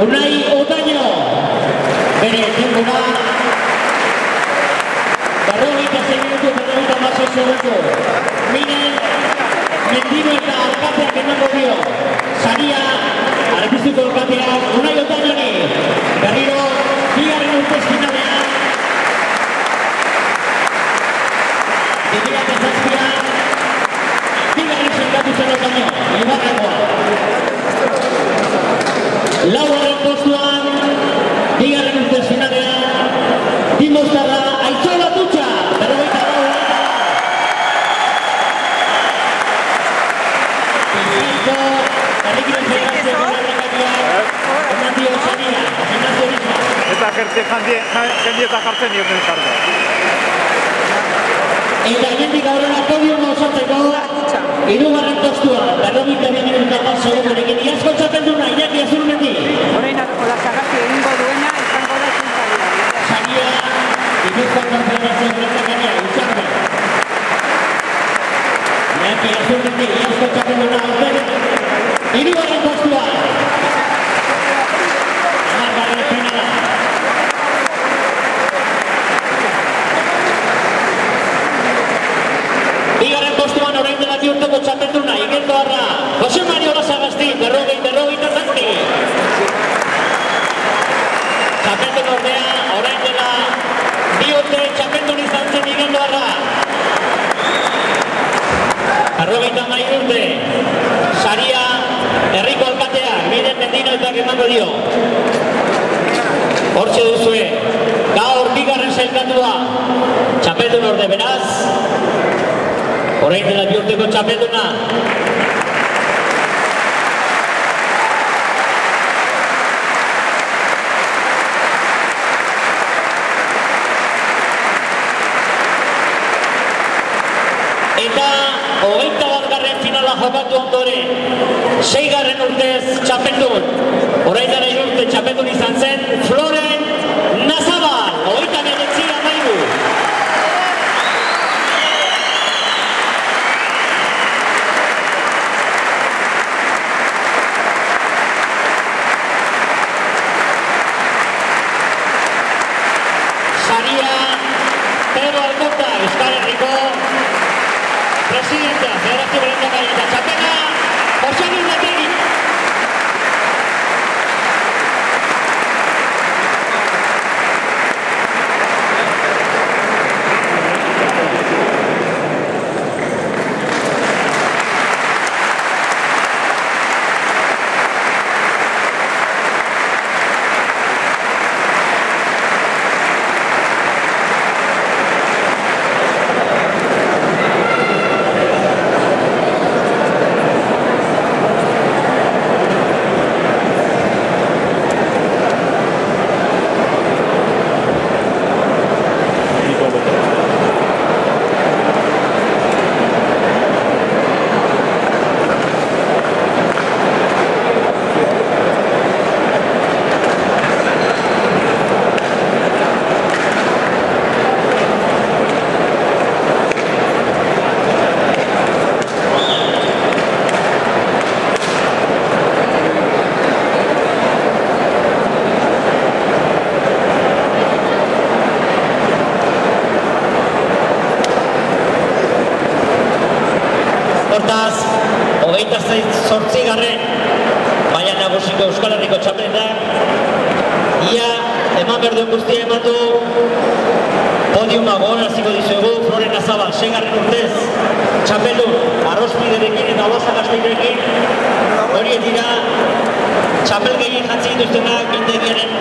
Unai Otaño, bere denbora 46 minutu eta 36 segundu. Minen Mendino eta alkateak emango dio. Saria, argiztuko alkateak, Unai Otañoni. Berriro, bigarren urtez finalean. 2007an, bigarren zelkatu zen Otaño, Ibarragoa. Laugarren postuan, bigarren urtez finalean, Dimostarra, Aitzol Atutxa, 44. Bizkaiko, Herrikiren Federazioako lehendakariak, eman dio saria, gimnazionismo. Eta jendieta jartzen dio karga. Eta jendik aurrera podiuma osatzeko, hirugarren postua, 42 minutu eta 5 segundurekin iazko txapelduna, Iñaki Azurmendi. Orain olazagazki egingo duena, izango da zintzaria. Saria, Gipuzkoako Federazioako lehendakaria, Utxarbe. Iñaki Azurmendi, iazko txapelduna aurten, hirugarren postua. Margarren finala. Bigarren postuan orain dela bi urteko txapelduna, Igeldo Arra, Jose Mario Olazagazti, 47. Txapeldun ordea, orain dela bi urte txapeldun izan zen Igeldo Arra. 43 urte, saria herriko alkatea, Miren Mendino eta emango dio. Hortxe duzue, gaur bigarren sailkatua, txapeldun orde beraz, orain dela bi urteko txapelduna. Eta 21. finala jokatu ondoren, 6. urtez txapeldun. Orain dela urte txapeldun izan zen, Floren Nazabal, 29. Saria, Pedro Alcorta, Euskal Herriko presidentea, Federazio Lehendakari eta txapela, Jose Luis Lategi. Hortaz, 28. Maila nagusiko Euskal Herriko txapeletak, ia eman behar duen guztia eman du, podiuma gogoraziko dizuegu, Floren Nazabal, 6. urtez, txapeldun, Arrospiderekin eta Olazagazteirekin, horiek dira, txapel gehien jantzi dituztenak, mintegiaren